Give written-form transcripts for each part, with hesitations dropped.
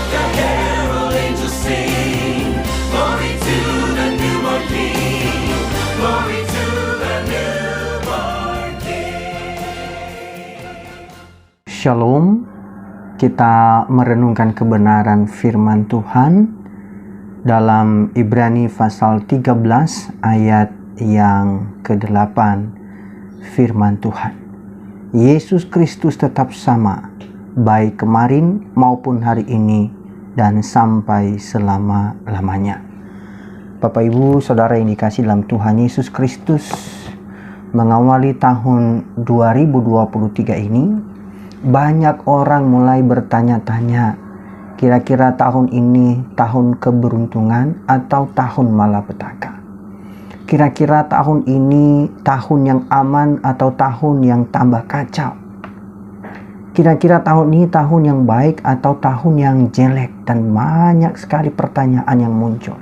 the herald angels sing. Glory to the newborn King. Glory to the newborn King. Shalom. Kita merenungkan kebenaran firman Tuhan dalam Ibrani pasal 13 ayat yang ke-8. Firman Tuhan, Yesus Kristus tetap sama, baik kemarin maupun hari ini dan sampai selama-lamanya. Bapak Ibu Saudara yang dikasihi dalam Tuhan Yesus Kristus, mengawali tahun 2023 ini, banyak orang mulai bertanya-tanya, kira-kira tahun ini tahun keberuntungan atau tahun malapetaka? Kira-kira tahun ini tahun yang aman atau tahun yang tambah kacau? Kira-kira tahun ini tahun yang baik atau tahun yang jelek? Dan banyak sekali pertanyaan yang muncul.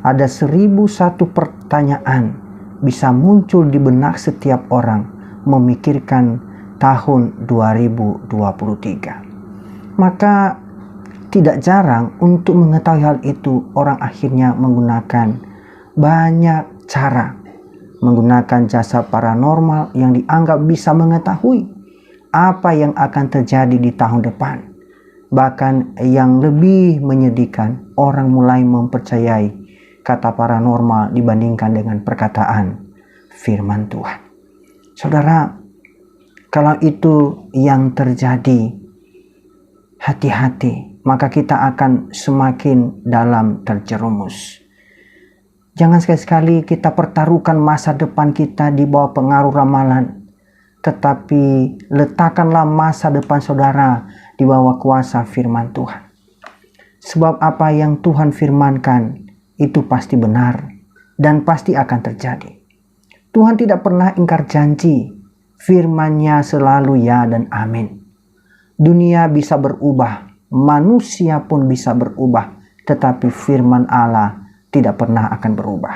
Ada 1001 pertanyaan bisa muncul di benak setiap orang memikirkan tahun 2023. Maka tidak jarang untuk mengetahui hal itu, orang akhirnya menggunakan banyak cara, menggunakan jasa paranormal yang dianggap bisa mengetahui apa yang akan terjadi di tahun depan. Bahkan yang lebih menyedihkan, orang mulai mempercayai kata paranormal dibandingkan dengan perkataan firman Tuhan. Saudara, kalau itu yang terjadi, hati-hati, maka kita akan semakin dalam terjerumus. Jangan sekali-sekali kita pertaruhkan masa depan kita di bawah pengaruh ramalan, tetapi letakkanlah masa depan saudara di bawah kuasa firman Tuhan. Sebab apa yang Tuhan firmankan itu pasti benar dan pasti akan terjadi. Tuhan tidak pernah ingkar janji. Firman-Nya selalu ya dan amin. Dunia bisa berubah, manusia pun bisa berubah, tetapi firman Allah tidak pernah akan berubah.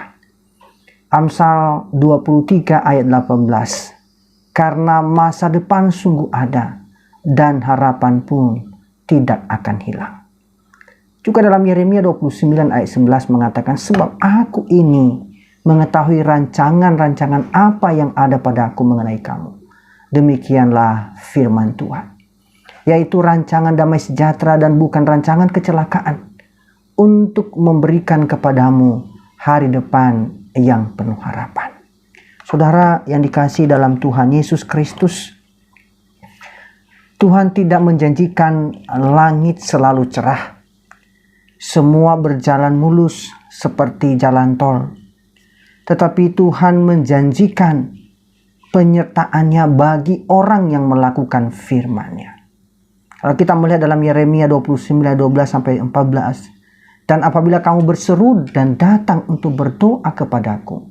Amsal 23 ayat 18. Karena masa depan sungguh ada dan harapan pun tidak akan hilang. Juga dalam Yeremia 29 ayat 11 mengatakan, sebab aku ini mengetahui rancangan-rancangan apa yang ada padaku mengenai kamu. Demikianlah firman Tuhan, yaitu rancangan damai sejahtera dan bukan rancangan kecelakaan, untuk memberikan kepadamu hari depan yang penuh harapan. Saudara yang dikasihi dalam Tuhan Yesus Kristus, Tuhan tidak menjanjikan langit selalu cerah, semua berjalan mulus seperti jalan tol. Tetapi Tuhan menjanjikan penyertaan-Nya bagi orang yang melakukan firman-Nya. Kalau kita melihat dalam Yeremia 29:12-14, dan apabila kamu berseru dan datang untuk berdoa kepadaku,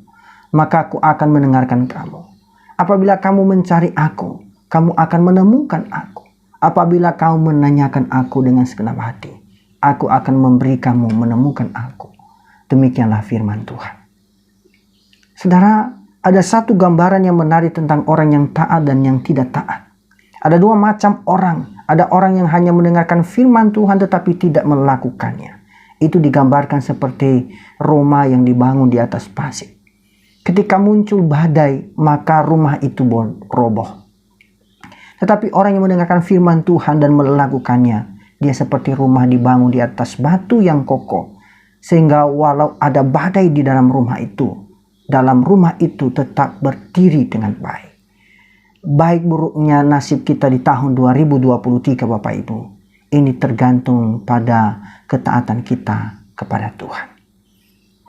maka aku akan mendengarkan kamu. Apabila kamu mencari aku, kamu akan menemukan aku. Apabila kamu menanyakan aku dengan segenap hati, aku akan memberi kamu menemukan aku. Demikianlah firman Tuhan. Saudara, ada satu gambaran yang menarik tentang orang yang taat dan yang tidak taat. Ada dua macam orang. Ada orang yang hanya mendengarkan firman Tuhan tetapi tidak melakukannya. Itu digambarkan seperti rumah yang dibangun di atas pasir. Ketika muncul badai, maka rumah itu roboh. Tetapi orang yang mendengarkan firman Tuhan dan melakukannya, dia seperti rumah dibangun di atas batu yang kokoh. Sehingga walau ada badai di dalam rumah itu tetap berdiri dengan baik. Baik buruknya nasib kita di tahun 2023 Bapak Ibu, ini tergantung pada ketaatan kita kepada Tuhan.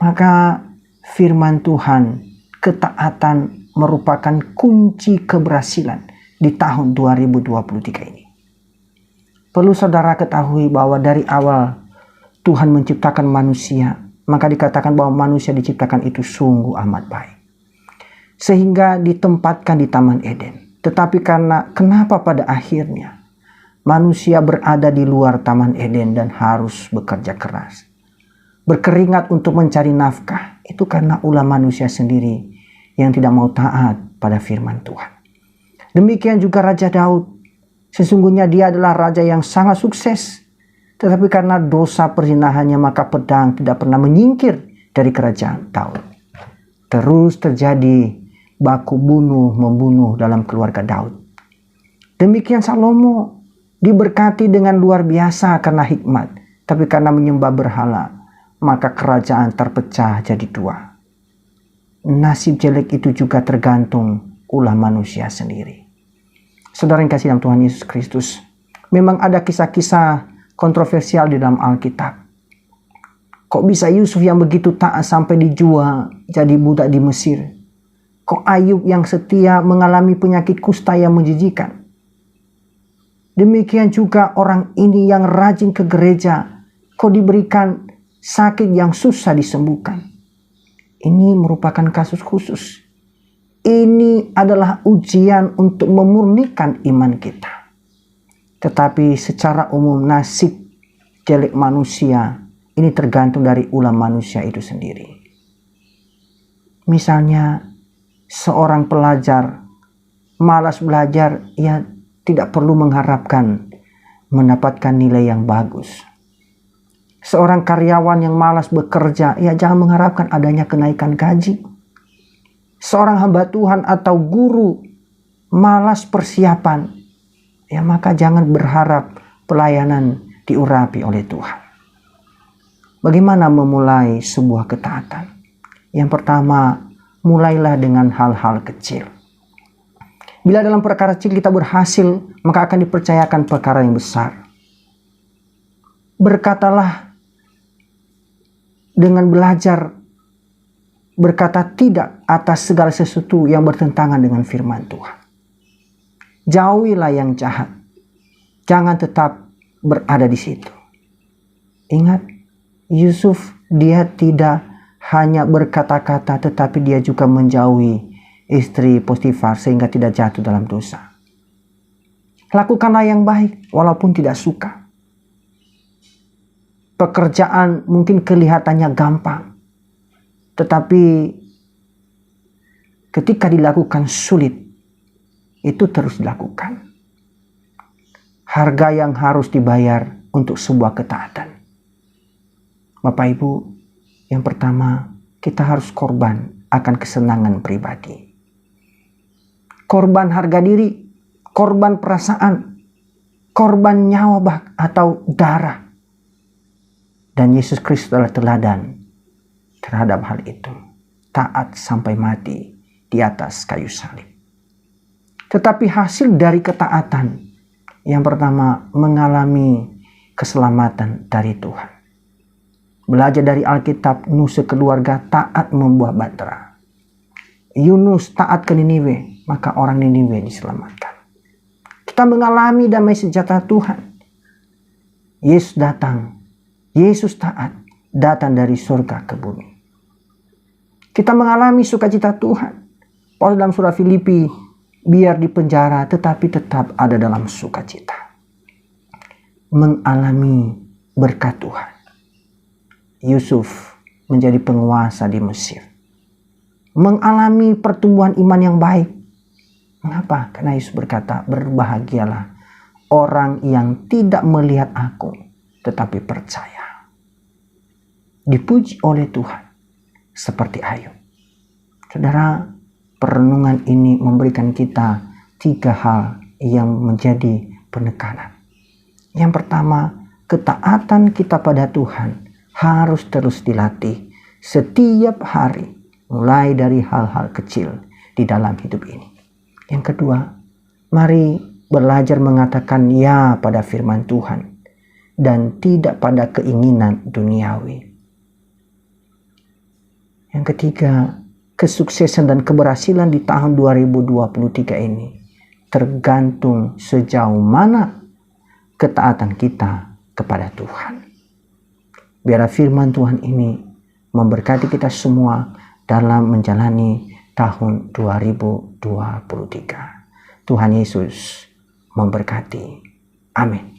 Maka firman Tuhan, ketaatan merupakan kunci keberhasilan di tahun 2023 ini. Perlu saudara ketahui bahwa dari awal Tuhan menciptakan manusia, maka dikatakan bahwa manusia diciptakan itu sungguh amat baik. Sehingga ditempatkan di Taman Eden. Tetapi kenapa pada akhirnya manusia berada di luar Taman Eden dan harus bekerja keras, berkeringat untuk mencari nafkah? Itu karena ulah manusia sendiri yang tidak mau taat pada firman Tuhan. Demikian juga Raja Daud. Sesungguhnya dia adalah raja yang sangat sukses. Tetapi karena dosa perzinahannya, maka pedang tidak pernah menyingkir dari kerajaan Daud. Terus terjadi baku bunuh-membunuh dalam keluarga Daud. Demikian Salomo diberkati dengan luar biasa karena hikmat. Tapi karena menyembah berhala, maka kerajaan terpecah jadi dua. Nasib jelek itu juga tergantung ulah manusia sendiri. Saudara yang kasih dalam Tuhan Yesus Kristus, memang ada kisah-kisah kontroversial di dalam Alkitab. Kok bisa Yusuf yang begitu taat sampai dijual jadi budak di Mesir? Kok Ayub yang setia mengalami penyakit kusta yang menjijikan? Demikian juga orang ini yang rajin ke gereja, kok diberikan sakit yang susah disembuhkan? Ini merupakan kasus khusus. Ini adalah ujian untuk memurnikan iman kita. Tetapi secara umum nasib jelek manusia ini tergantung dari ulah manusia itu sendiri. Misalnya seorang pelajar malas belajar, ia tidak perlu mengharapkan mendapatkan nilai yang bagus. Seorang karyawan yang malas bekerja, ia jangan mengharapkan adanya kenaikan gaji. Seorang hamba Tuhan atau guru malas persiapan, ya maka jangan berharap pelayanan diurapi oleh Tuhan. Bagaimana memulai sebuah ketaatan? Yang pertama, mulailah dengan hal-hal kecil. Bila dalam perkara kecil kita berhasil, maka akan dipercayakan perkara yang besar. Berkatalah dengan belajar, berkata tidak atas segala sesuatu yang bertentangan dengan firman Tuhan. Jauhilah yang jahat. Jangan tetap berada di situ. Ingat, Yusuf dia tidak hanya berkata-kata, tetapi dia juga menjauhi istri Potifar sehingga tidak jatuh dalam dosa. Lakukanlah yang baik walaupun tidak suka. Pekerjaan mungkin kelihatannya gampang, tetapi ketika dilakukan sulit, itu terus dilakukan. Harga yang harus dibayar untuk sebuah ketaatan. Bapak Ibu, yang pertama, kita harus korban akan kesenangan pribadi. Korban harga diri, korban perasaan, korban nyawa atau darah. Dan Yesus Kristus adalah teladan terhadap hal itu. Taat sampai mati di atas kayu salib. Tetapi hasil dari ketaatan, yang pertama, mengalami keselamatan dari Tuhan. Belajar dari Alkitab, Nuh sekeluarga taat membuah bahtera. Yunus taat ke Niniwe, maka orang Niniwe diselamatkan. Kita mengalami damai sejahtera Tuhan. Yesus datang, Yesus taat, datang dari surga ke bumi. Kita mengalami sukacita Tuhan. Paulus dalam surah Filipi, biar di penjara tetapi tetap ada dalam sukacita. Mengalami berkat Tuhan. Yusuf menjadi penguasa di Mesir. Mengalami pertumbuhan iman yang baik. Mengapa? Karena Yesus berkata, berbahagialah orang yang tidak melihat aku, tetapi percaya. Dipuji oleh Tuhan, seperti Ayub. Saudara, perenungan ini memberikan kita 3 hal yang menjadi penekanan. Yang pertama, ketaatan kita pada Tuhan harus terus dilatih setiap hari, mulai dari hal-hal kecil di dalam hidup ini. Yang kedua, mari belajar mengatakan ya pada firman Tuhan dan tidak pada keinginan duniawi. Yang ketiga, kesuksesan dan keberhasilan di tahun 2023 ini tergantung sejauh mana ketaatan kita kepada Tuhan. Biarlah firman Tuhan ini memberkati kita semua dalam menjalani tahun 2023. Tuhan Yesus memberkati. Amin.